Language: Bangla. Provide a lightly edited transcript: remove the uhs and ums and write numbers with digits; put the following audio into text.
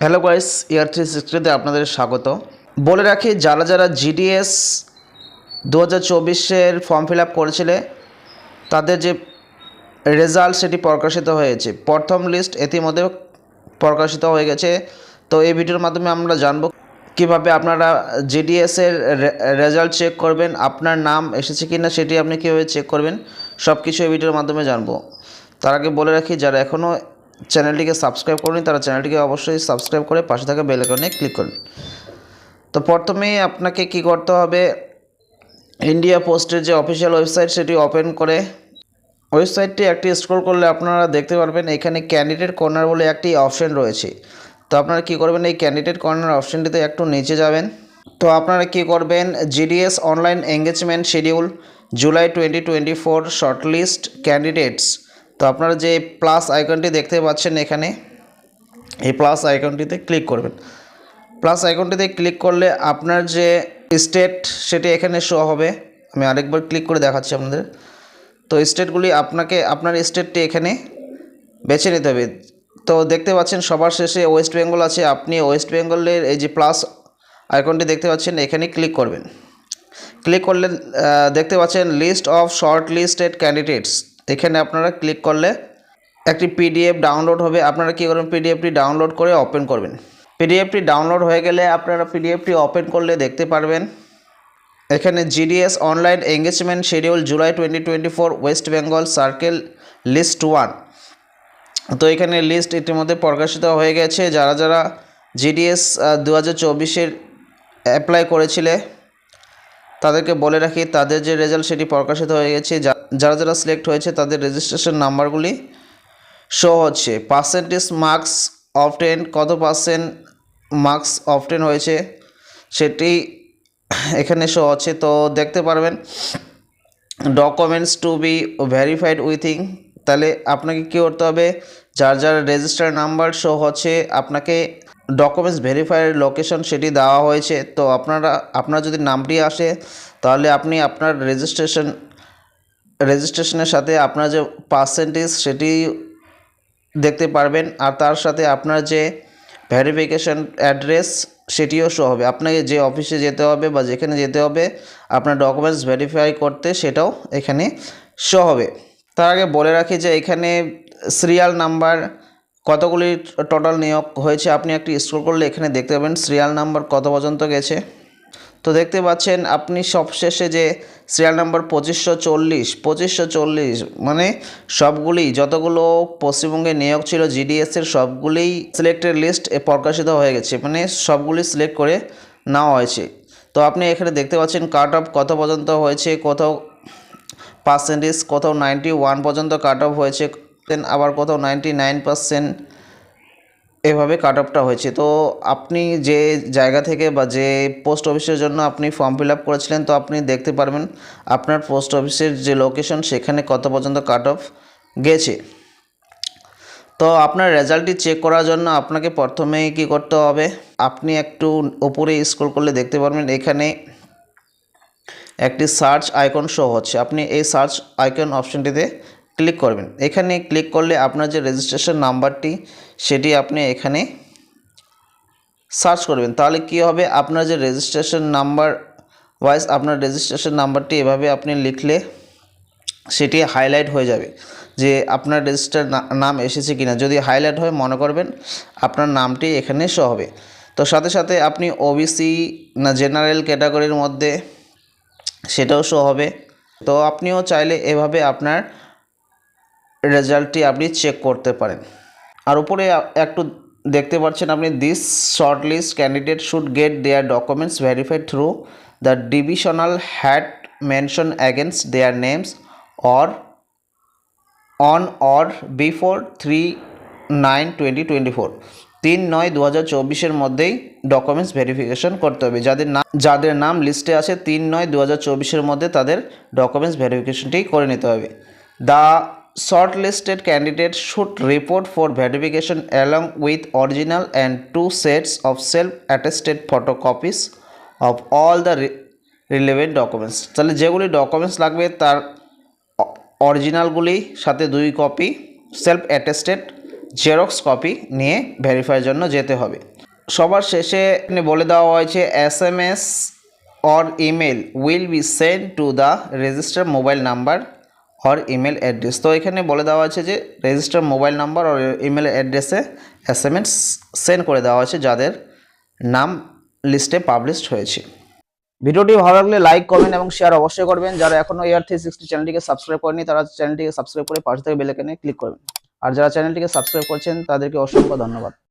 হ্যালো গাইস, ইয়ার 360তে আপনাদের স্বাগত। বলে রাখি, যারা যারা জিডিএস 2024-এর ফর্ম ফিল আপ করেছিলে তাদের যে রেজাল্ট সেটি প্রকাশিত হয়েছে। প্রথম লিস্ট ইতিমধ্যে প্রকাশিত হয়ে গেছে। তো এই ভিডিওর মাধ্যমে আমরা জানবো কীভাবে আপনারা জিডিএসের রেজাল্ট চেক করবেন, আপনার নাম এসেছে কি না সেটি আপনি কীভাবে চেক করবেন, সব কিছু এই ভিডিওর মাধ্যমে জানবো। তার আগে বলে রাখি, যারা এখনও চ্যানেলটিকে সাবস্ক্রাইব করেনি তারা চ্যানেলটিকে অবশ্যই সাবস্ক্রাইব করে পাশে থাকা বেল আইকনে ক্লিক করুন। তো প্রথমেই আপনাকে কি করতে হবে, ইন্ডিয়া পোস্টের যে অফিসিয়াল ওয়েবসাইট সেটি ওপেন করে ওয়েবসাইটটি একটি স্ক্রল করলে আপনারা দেখতে পারবেন এখানে ক্যান্ডিডেট কর্নার বলে একটি অপশন রয়েছে। তো আপনারা কি করবেন, এই ক্যান্ডিডেট কর্নার অপশনটিতে একটু নিচে যাবেন। তো আপনারা কি করবেন, GDS online engagement schedule July 2024 shortlist candidates. তো আপনারা যে প্লাস আইকনটি দেখতে পাচ্ছেন এখানে, এই প্লাস আইকনটিতে ক্লিক করবেন। প্লাস আইকনটিতে ক্লিক করলে আপনার যে স্টেট সেটি এখানে শো হবে। আমি আরেকবার ক্লিক করে দেখাচ্ছি আপনাদের। তো স্টেটগুলি আপনাকে আপনার স্টেটটি এখানে বেছে নিতে হবে। তো দেখতে পাচ্ছেন সবার শেষে ওয়েস্ট বেঙ্গল আছে। আপনি ওয়েস্ট বেঙ্গলের এই যে প্লাস আইকনটি দেখতে পাচ্ছেন এখানে ক্লিক করবেন। ক্লিক করলে দেখতে পাচ্ছেন list of short listed candidates. এখানে আপনারা ক্লিক করলে একটি পিডিএফ ডাউনলোড হবে। আপনারা কী করবেন, পিডিএফটি ডাউনলোড করে ওপেন করবেন। পিডিএফটি ডাউনলোড হয়ে গেলে আপনারা পিডিএফটি ওপেন করলে দেখতে পারবেন এখানে GDS online engagement schedule July 2024 West Bengal circle list 1। তো এখানে লিস্ট ইতিমধ্যে প্রকাশিত হয়ে গেছে। যারা যারা জিডিএস 2024-এর অ্যাপ্লাই করেছিলে তাদেরকে বলে রাখি, তাদের যে রেজাল্ট সেটি প্রকাশিত হয়ে গেছে। যারা যারা সিলেক্ট হয়েছে তাদের রেজিস্ট্রেশন নাম্বারগুলি শো হচ্ছে। পার্সেন্টেজ মার্কস অফ 10, কত পার্সেন্ট মার্কস অফ 10 হয়েছে সেটি এখানে শো হচ্ছে। তো দেখতে পারবেন ডকুমেন্টস টু বি ভেরিফাইড উইথিং। তাহলে আপনাকে কী করতে হবে, যার যার রেজিস্টার নাম্বার শো হচ্ছে আপনাকে ডকুমেন্টস ভেরিফাইয়ের লোকেশন সেটি দেওয়া হয়েছে। তো আপনার যদি নামটি আসে তাহলে আপনি আপনার রেজিস্ট্রেশনের সাথে আপনার যে পার্সেন্টেজ সেটি দেখতে পারবেন, আর তার সাথে আপনার যে ভেরিফিকেশন অ্যাড্রেস সেটিও শো হবে। আপনাকে যে অফিসে যেতে হবে বা যেখানে যেতে হবে আপনার ডকুমেন্টস ভেরিফাই করতে, সেটাও এখানে শো হবে। তার আগে বলে রাখি যে এখানে সিরিয়াল নাম্বার কতগুলি টোটাল নিয়োগ হয়েছে আপনি একটি স্ক্রল করলে এখানে দেখতে পাবেন সিরিয়াল নাম্বার কত পর্যন্ত গেছে। তো দেখতে পাচ্ছেন আপনি সবশেষে যে সিরিয়াল নাম্বার 2540 মানে সবগুলি যতগুলো পশ্চিমবঙ্গে নিয়োগ ছিল জিডিএসের সবগুলিই সিলেক্টেড লিস্ট প্রকাশিত হয়ে গেছে, মানে সবগুলি সিলেক্ট করে নেওয়া হয়েছে। তো আপনি এখানে দেখতে পাচ্ছেন কাট অফ কত পর্যন্ত হয়েছে, কোথাও পার্সেন্টেজ, কোথাও 91 পর্যন্ত কাট অফ হয়েছে, আবার কোথাও 99% এভাবে কাট অফটা হয়েছে। তো আপনি যে জায়গা থেকে বা যে পোস্ট অফিসের জন্য আপনি ফর্ম ফিল আপ করেছিলেন, তো আপনি দেখতে পারবেন আপনার পোস্ট অফিসের যে লোকেশন সেখানে কত পর্যন্ত কাট অফ গেছে। তো আপনার রেজাল্টটি চেক করার জন্য আপনাকে প্রথমেই কী করতে হবে, আপনি একটু উপরে স্ক্রল করলে দেখতে পারবেন এখানে একটি সার্চ আইকন শো হচ্ছে। আপনি এই সার্চ আইকন অপশনটিতে ক্লিক করবেন। এখানে ক্লিক করলে আপনার যে রেজিস্ট্রেশন নাম্বারটি সেটি আপনি এখানে সার্চ করবেন। তাহলে কি হবে, আপনার যে রেজিস্ট্রেশন নাম্বার ওয়াইজ আপনার রেজিস্ট্রেশন নাম্বারটি এভাবে আপনি লিখলে সেটি হাইলাইট হয়ে যাবে যে আপনার রেজিস্টার নাম এসেছে কিনা। যদি হাইলাইট হয় মনে করবেন আপনার নামটি এখানে শো হবে। তো সাথে সাথে আপনি ওবিসি না জেনারেল ক্যাটাগরির মধ্যে সেটাও শো হবে। তো আপনিও চাইলে এভাবে আপনার রেজাল্টটি আপনি চেক করতে পারেন। আর উপরে একটু দেখতে পাচ্ছেন আপনি, this shortlist candidate should get their documents verified through the divisional had mention against their names or on or before 3/9/2024 3/9/2024 মধ্যেই ডকুমেন্টস ভেরিফিকেশন করতে হবে। যাদের নাম লিস্টে আছে 3/9/2024 মধ্যে তাদের ডকুমেন্টস ভেরিফিকেশনটি করে নিতে হবে। The shortlisted candidate should report for verification along with original and 2 sets of self-attested photocopies of all the relevant documents। তাহলে যেগুলি ডকুমেন্টস লাগবে তার অরিজিনালগুলি সাথে 2 copy, self attested xerox copy নিয়ে ভেরিফাইয়ের জন্য যেতে হবে। সবার শেষে বলে দেওয়া হয়েছে SMS or email will be sent to the registered mobile number or email address। তো এখানে বলে দেওয়া আছে যে রেজিস্টার মোবাইল নাম্বার আর ইমেল অ্যাড্রেসে SMS সেন্ড করে দেওয়া আছে যাদের নাম লিস্টে পাবলিশড হয়েছে। ভিডিওটি ভালো লাগলে লাইক করবেন এবং শেয়ার অবশ্যই করবেন। যারা এখনো AR360 চ্যানেলটিকে সাবস্ক্রাইব করেনি তারা চ্যানেলটিকে সাবস্ক্রাইব করে পাশে থেকে বেল আইকনে ক্লিক করবেন। আর যারা চ্যানেলটিকে সাবস্ক্রাইব করছেন তাদেরকে অসংখ্য ধন্যবাদ।